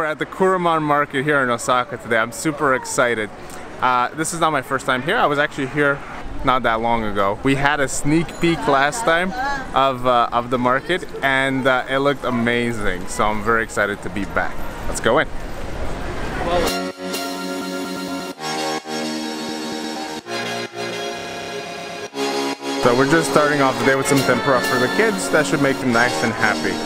at the Kuromon market here in Osaka today. I'm super excited. This is not my first time here. I was actually here not that long ago. We had a sneak peek last time of the market, and it looked amazing. So I'm very excited to be back. Let's go in. So we're just starting off the day with some tempura for the kids. That should make them nice and happy.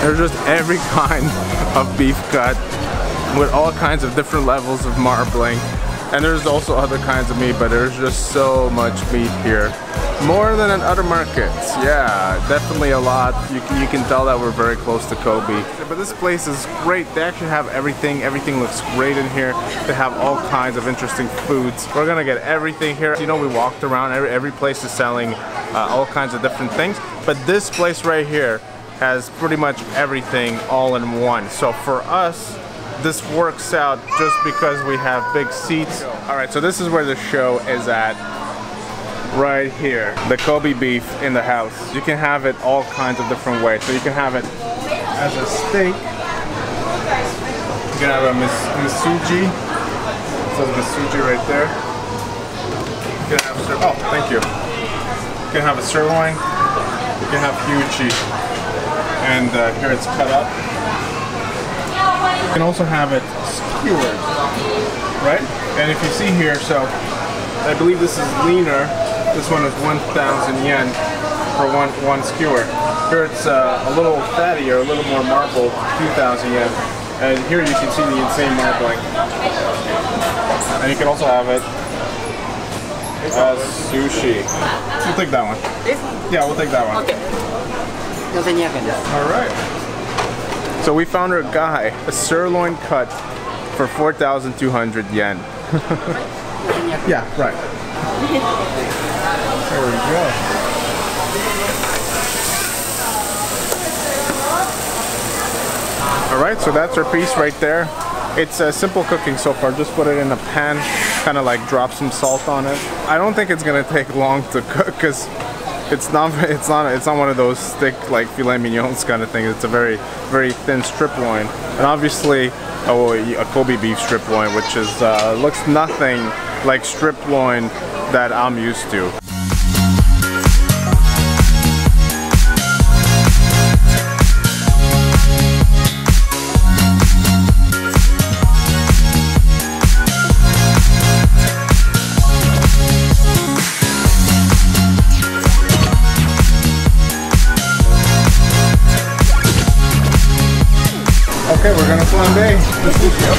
There's just every kind of beef cut with all kinds of different levels of marbling. And there's also other kinds of meat, but there's just so much meat here. More than in other markets. Yeah, definitely a lot. You can tell that we're very close to Kobe. But this place is great. They actually have everything. Everything looks great in here. They have all kinds of interesting foods. We're gonna get everything here. You know, we walked around. Every place is selling all kinds of different things. But this place right here has pretty much everything all in one. So for us, this works out just because we have big seats. Alright, so this is where the show is at. Right here. The Kobe beef in the house. You can have it all kinds of different ways. So you can have it as a steak. You can have a misuji. It says misuji right there. You can have oh, thank you. You can have a sirloin. You can have gyuchi. And here it's cut up. You can also have it skewered, right? And if you see here, so I believe this is leaner. This one is 1,000 yen for one skewer. Here it's a little fattier, a little more marbled, 2,000 yen. And here you can see the insane marbling. And you can also have it as sushi. We'll take that one. Yeah, we'll take that one. All right. So we found our guy, a sirloin cut for 4,200 yen. Yeah, right. There we go. Alright, so that's our piece right there. It's simple cooking so far. Just put it in a pan, kind of like drop some salt on it. I don't think it's gonna take long to cook because it's not one of those thick like filet mignons kind of thing. It's a very thin strip loin, and obviously a Kobe beef strip loin, which is looks nothing like strip loin that I'm used to. Okay, we're gonna flambe the sushi.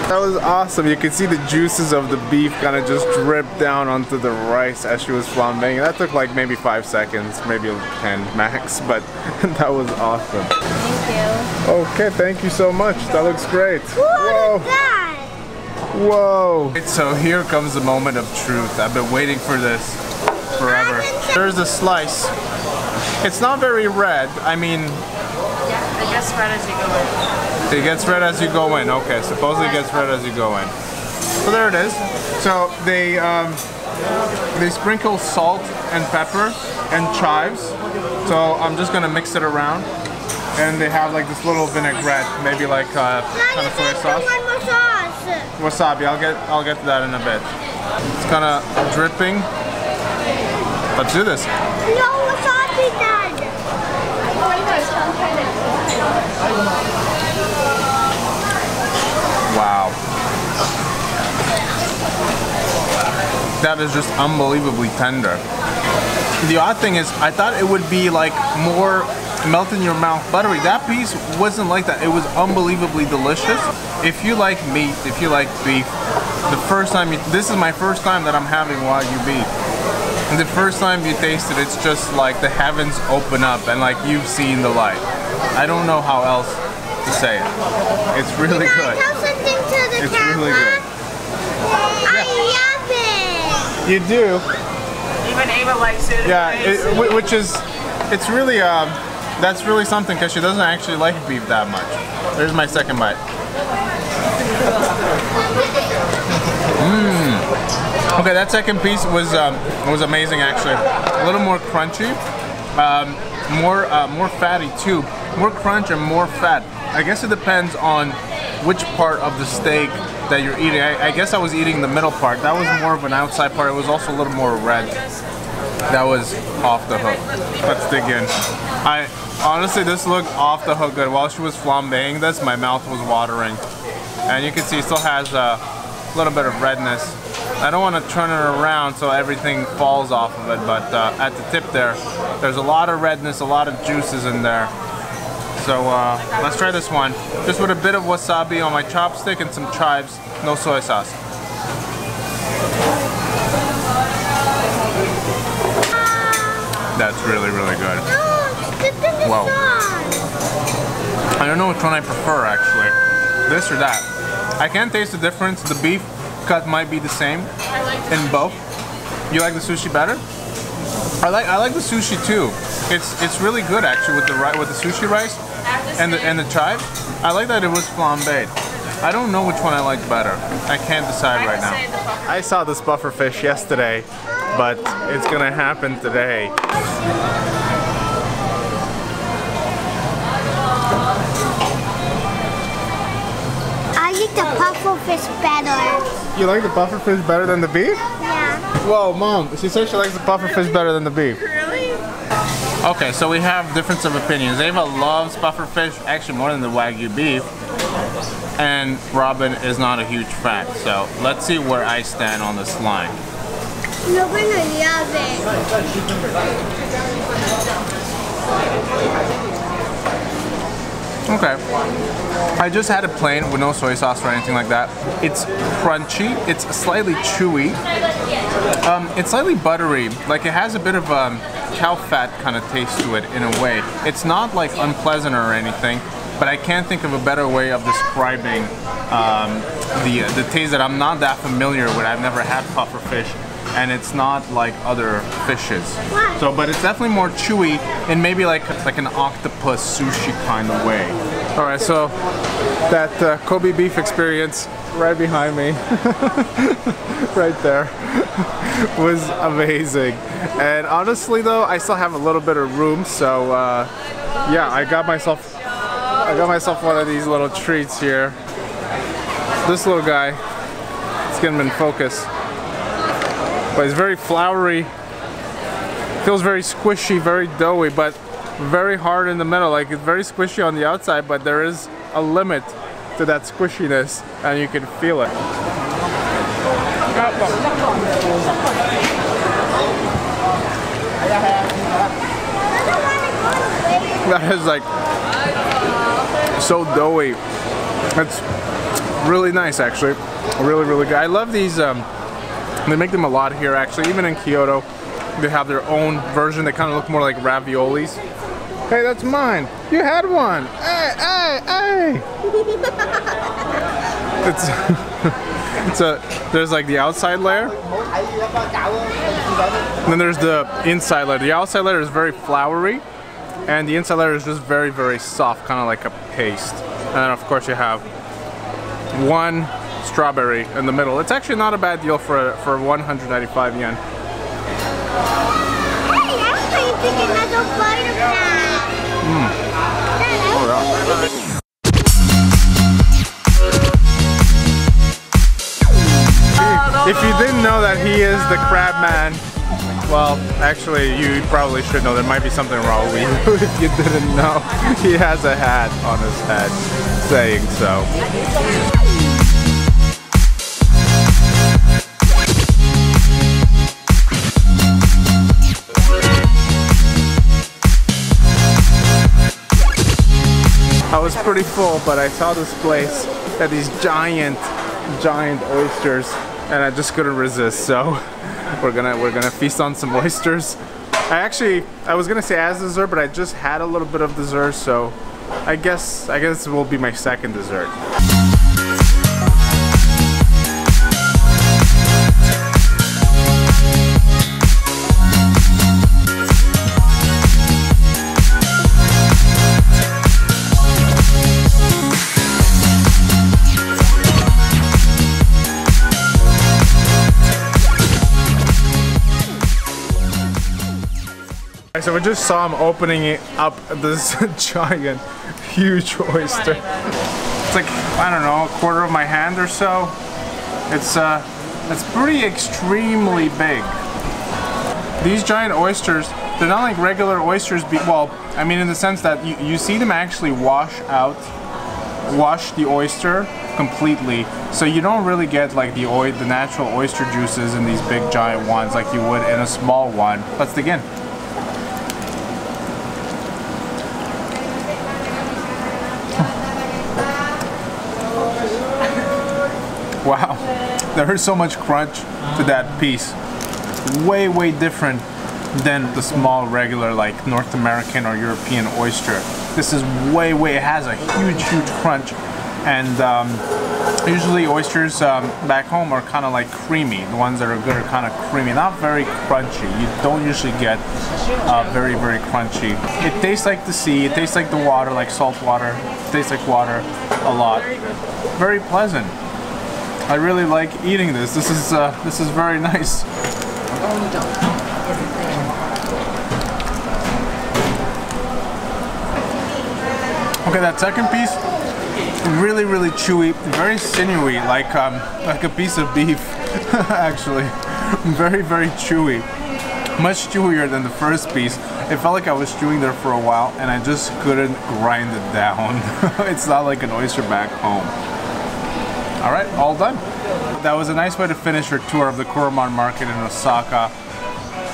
That was awesome. You could see the juices of the beef kind of just drip down onto the rice as she was flambeing. That took like maybe 5 seconds, maybe 10 max, but that was awesome. Thank you. Okay, thank you so much. That looks great. Whoa! What is that? Whoa! So here comes the moment of truth. I've been waiting for this forever. There's a slice. It's not very red. I mean, yeah, it gets red as you go in. It gets red as you go in. Okay, supposedly it gets red as you go in. So there it is. So they sprinkle salt and pepper and chives. So I'm just gonna mix it around, and they have like this little vinaigrette, maybe like kind of soy sauce. Wasabi. I'll get to that in a bit. It's kind of dripping. Let's do this. No wasabi, Dad. Wow. That is just unbelievably tender. The odd thing is, I thought it would be like more melt in your mouth buttery. That piece wasn't like that. It was unbelievably delicious. If you like meat, if you like beef, this is my first time that I'm having Wagyu beef. the first time you taste it, it's just like the heavens open up and like you've seen the light. I don't know how else to say it. It's really good. Tell something to the It's camera. really good. I love it. You do? Even Ava likes it. Yeah, which is, it's really, that's really something because she doesn't actually like beef that much. There's my second bite. Okay, that second piece was amazing actually. A little more crunchy, more fatty too. More crunch and more fat. I guess it depends on which part of the steak that you're eating. I guess I was eating the middle part. That was more of an outside part. It was also a little more red. That was off the hook. Let's dig in. Honestly, this looked off the hook good. While she was flambeing this, my mouth was watering. And you can see it still has a little bit of redness. I don't want to turn it around so everything falls off of it, but at the tip there's a lot of redness, a lot of juices in there. So let's try this one. Just with a bit of wasabi on my chopstick and some chives, no soy sauce. That's really, really good. Wow. I don't know which one I prefer actually. This or that. I can't taste the difference. The beef cut might be the same in both. You like the sushi better? I like the sushi too. It's really good actually with the sushi rice and the chives. I like that it was flambéed. I don't know which one I like better. I can't decide right now. I saw this buffer fish yesterday, but it's gonna happen today. I like the puffer fish better. You like the puffer fish better than the beef? Yeah. Whoa, Mom, she said she likes the puffer fish better than the beef. Really? Okay, so we have difference of opinions. Ava loves puffer fish, actually more than the Wagyu beef. And Robin is not a huge fan. So let's see where I stand on this line. You're gonna love it. Okay. I just had it plain with no soy sauce or anything like that. It's crunchy. It's slightly chewy. It's slightly buttery. Like it has a bit of cow fat kind of taste to it in a way. It's not like unpleasant or anything, but I can't think of a better way of describing the taste that I'm not that familiar with. I've never had puffer fish, and it's not like other fishes. So, but it's definitely more chewy and maybe like an octopus sushi kind of way. All right, so that Kobe beef experience right behind me, right there, was amazing. And honestly though, I still have a little bit of room, so yeah, I got myself one of these little treats here. This little guy, let's get him in focus. But it's very floury, feels very squishy, very doughy, but very hard in the middle. Like it's very squishy on the outside, but there is a limit to that squishiness, and you can feel it. That is like so doughy. It's really nice actually. Really, really good. I love these, they make them a lot here actually. Even in Kyoto, they have their own version. They kind of look more like raviolis. Hey, that's mine. You had one. Hey, hey, hey. There's like the outside layer, and then there's the inside layer. The outside layer is very floury, and the inside layer is just very, very soft, kind of like a paste. And then of course you have one strawberry in the middle. It's actually not a bad deal for 195 yen. Hey, I'm going to take another bite of that. Oh, yeah. If you didn't know that he is the crab man, well, actually, you probably should know. There might be something wrong with you if you didn't know. He has a hat on his head saying so. I was pretty full, but I saw this place that these giant oysters, and I just couldn't resist. So we're gonna feast on some oysters. I was gonna say as dessert, but I just had a little bit of dessert, so I guess it will be my second dessert. So we just saw him opening up this giant, huge oyster. It's like, I don't know, a quarter of my hand or so. It's pretty extremely big. These giant oysters, they're not like regular oysters. Well, I mean in the sense that you see them actually wash the oyster completely. So you don't really get like the natural oyster juices in these big giant ones like you would in a small one. Let's dig in. Wow, there is so much crunch to that piece. Way, way different than the small regular like North American or European oyster. This is way, it has a huge, huge crunch. And usually oysters back home are kind of like creamy. The ones that are good are kind of creamy, not very crunchy. You don't usually get very, very crunchy. It tastes like the sea, it tastes like the water, like salt water. It tastes like water a lot. Very pleasant. I really like eating this. This is very nice. Okay, that second piece, really, really chewy, very sinewy, like a piece of beef. Actually, very, very chewy. Much chewier than the first piece. It felt like I was chewing there for a while, and I just couldn't grind it down. It's not like an oyster back home. All right, all done. That was a nice way to finish our tour of the Kuromon market in Osaka.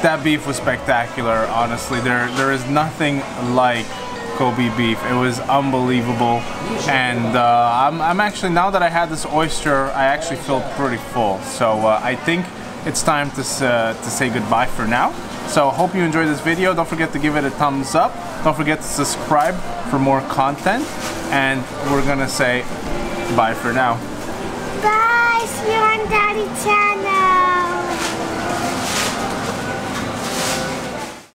That beef was spectacular, honestly. There is nothing like Kobe beef. It was unbelievable. And I'm actually, now that I had this oyster, I actually feel pretty full. So I think it's time to say goodbye for now. So hope you enjoyed this video. Don't forget to give it a thumbs up. Don't forget to subscribe for more content. And we're gonna say bye for now. Bye, see you on Daddy Channel.